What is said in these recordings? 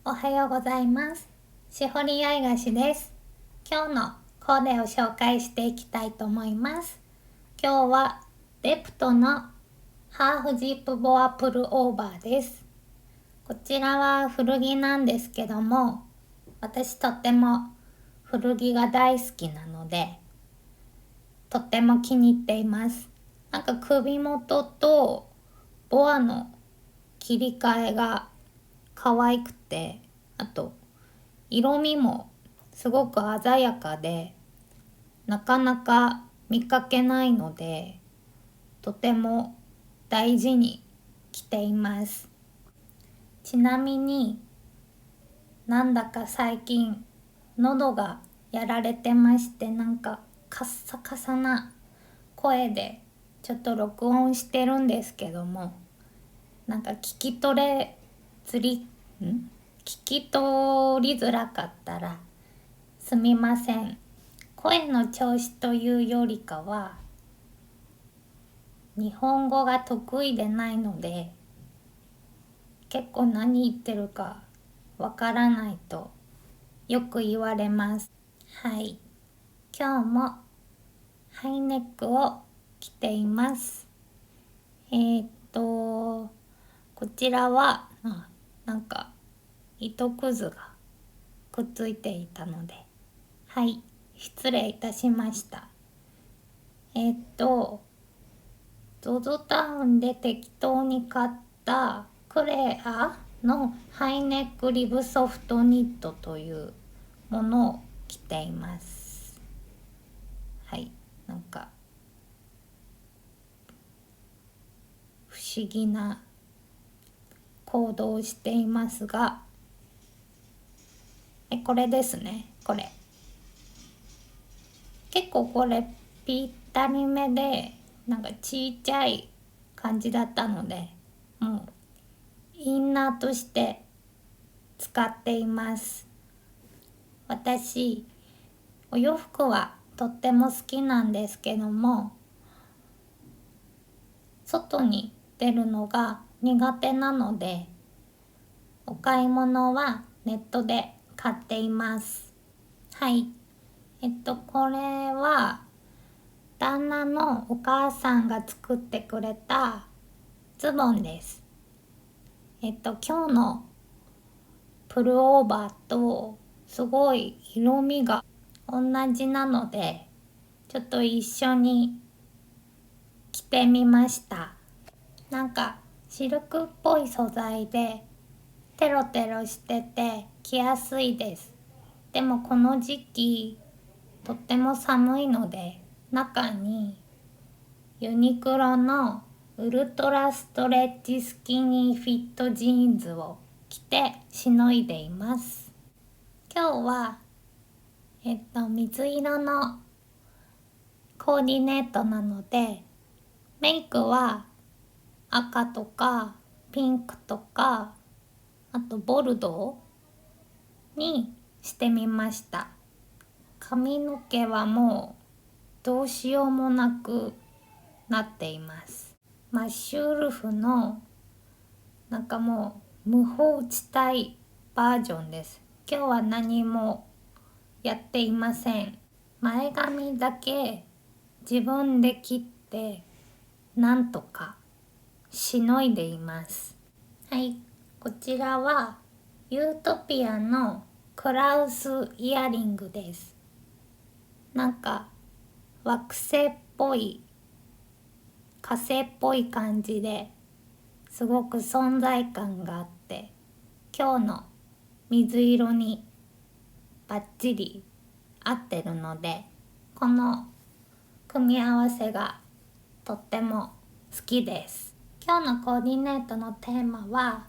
おはようございます。しほりあいがしです。今日のコーデを紹介していきたいと思います。今日はデプトのハーフジップボアプルオーバーです。こちらは古着なんですけども、私とっても古着が大好きなので、とっても気に入っています。なんか首元とボアの切り替えが可愛くて、あと色味もすごく鮮やかで、なかなか見かけないので、とても大事に着ています。ちなみになんだか最近喉がやられてまして、なんかカッサカサな声でちょっと録音してるんですけども、なんか聞き取りづらかったらすみません。声の調子というよりかは、日本語が得意でないので、結構何言ってるかわからないとよく言われます。はい。今日もハイネックを着ています。こちらは、なんか糸くずがくっついていたので、はい、失礼いたしました。ZOZO タウンで適当に買ったクレアのハイネックリブソフトニットというものを着ています。はい、なんか不思議な行動をしていますが、これですね。これ結構これぴったりめで、なんかちっちゃい感じだったので、もうインナーとして使っています。私お洋服はとっても好きなんですけども、外に出るのが苦手なので、お買い物はネットで買っています。はい。これは旦那のお母さんが作ってくれたズボンです。今日のプルオーバーとすごい色味が同じなので、ちょっと一緒に着てみました。なんかシルクっぽい素材でテロテロしてて着やすいです。でもこの時期とっても寒いので、中にユニクロのウルトラストレッチスキニーフィットジーンズを着てしのいでいます。今日は水色のコーディネートなので、メイクは赤とかピンクとか、あとボルドーにしてみました。髪の毛はもうどうしようもなくなっています。マッシュルフのなんかもう無法地帯バージョンです。今日は何もやっていません。前髪だけ自分で切ってなんとかしのいでいます。はい、こちらはユートピアのクラウスイヤリングです。なんか惑星っぽい、火星っぽい感じですごく存在感があって、今日の水色にバッチリ合ってるので、この組み合わせがとっても好きです。今日のコーディネートのテーマは、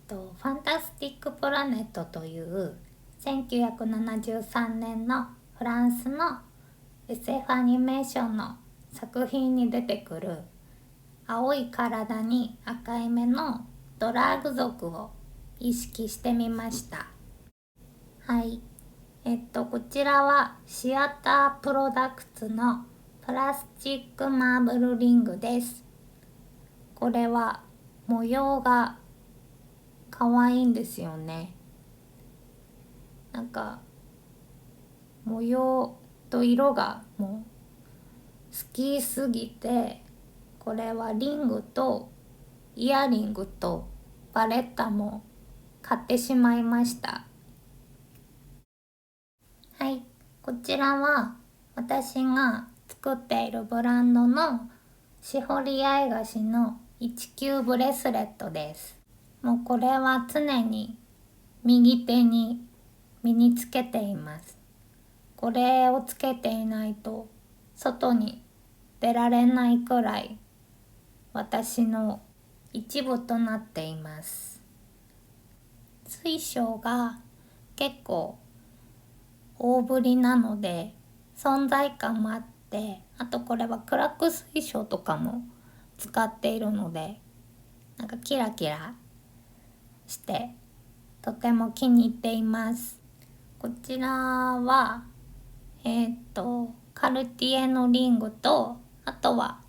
ファンタスティックプラネットという1973年のフランスの SF アニメーションの作品に出てくる青い体に赤い目のドラッグ族を意識してみました。はい。こちらはシアタープロダクツのプラスチックマーブルリングです。これは模様が可愛いんですよね。なんか模様と色がもう好きすぎて、これはリングとイヤリングとバレッタも買ってしまいました。はい、こちらは私が作っているブランドのしほり八重樫の19ブレスレットです。もうこれは常に右手に身につけています。これをつけていないと外に出られないくらい私の一部となっています。水晶が結構大ぶりなので存在感もあって、あとこれはクラック水晶とかも使っているので、なんかキラキラしてとても気に入っています。こちらはカルティエのリングと、あとは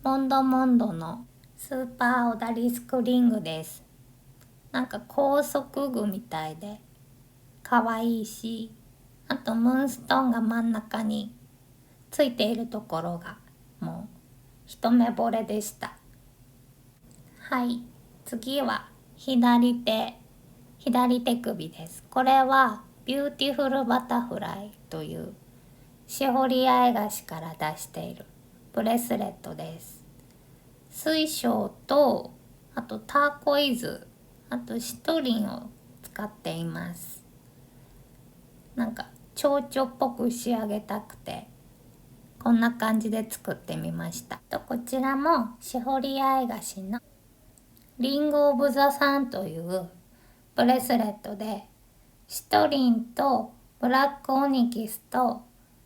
モンドモンドのスーパーオダリスクリングです。なんか高速具みたいで可愛いし、あとムーンストーンが真ん中についているところがもう一目惚れでした。はい、次は左手首です。これはビューティフルバタフライというしほり八重樫から出しているブレスレットです。水晶と、あとターコイズ、あとシトリンを使っています。なんか蝶々っぽく仕上げたくてこんな感じで作ってみました。こちらもしほり八重樫のリングオブザサンというブレスレットで、シトリンとブラックオニキスと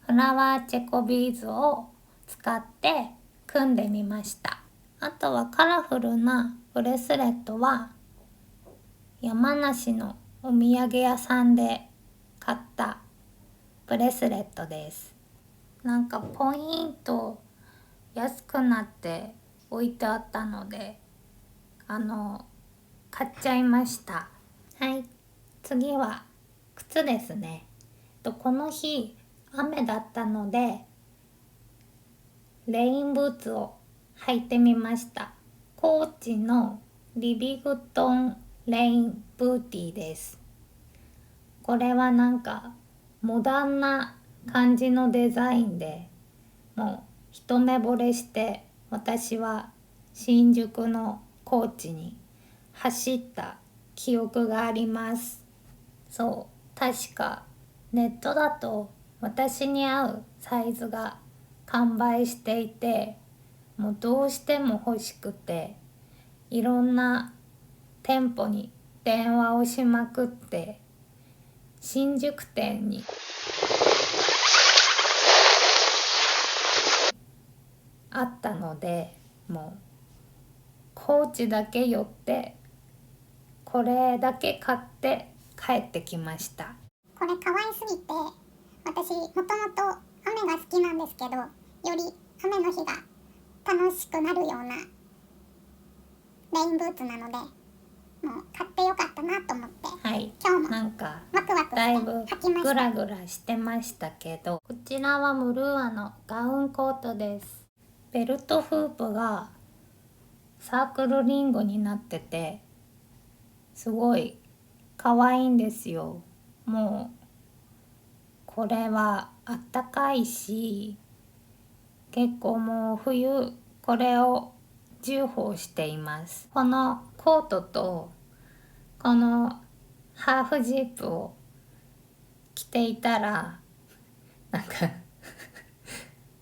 フラワーチェコビーズを使って組んでみました。あとはカラフルなブレスレットは山梨のお土産屋さんで買ったブレスレットです。なんかポイント安くなって置いてあったので買っちゃいました。はい、次は靴ですね。この日雨だったのでレインブーツを履いてみました。コーチのリビグトンレインブーティーです。これはなんかモダンな感じのデザインで、もう一目惚れして私は新宿のコーチに走った記憶があります。そう、確かネットだと私に合うサイズが完売していて、もうどうしても欲しくていろんな店舗に電話をしまくって新宿店にあったので、もうコーチだけ寄ってこれだけ買って帰ってきました。これ可愛すぎて、私もともと雨が好きなんですけど、より雨の日が楽しくなるようなレインブーツなので、もう買ってよかったなと思って、はい、今日もなんかワクワクだいぶして履きました。グラグラしてましたけど、こちらはムルーアのガウンコートです。ベルトフープがサークルリングになっててすごい可愛いんですよ。もうこれはあったかいし、結構もう冬これを重宝しています。このコートとこのハーフジップを着ていたらなんか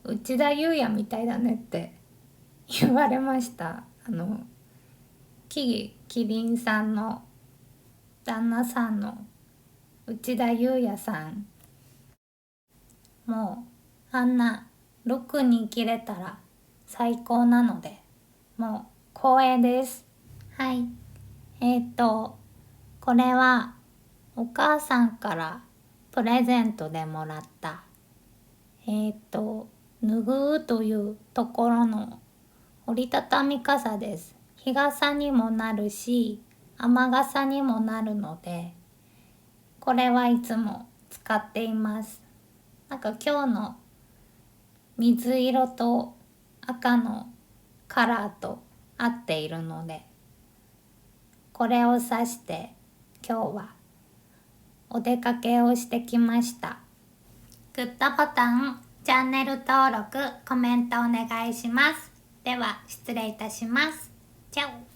内田裕也みたいだねって言われました。キリンさんの旦那さんの内田裕也さん、もうあんなロックに着れたら最高なのでもう光栄です。はい、これはお母さんからプレゼントでもらったぬぐーというところの折りたたみ傘です。日傘にもなるし雨傘にもなるので、これはいつも使っています。なんか今日の水色と赤のカラーと合っているので、これをさして今日はお出かけをしてきました。グッドボタン、チャンネル登録、コメントお願いします。では失礼いたします。チャオ。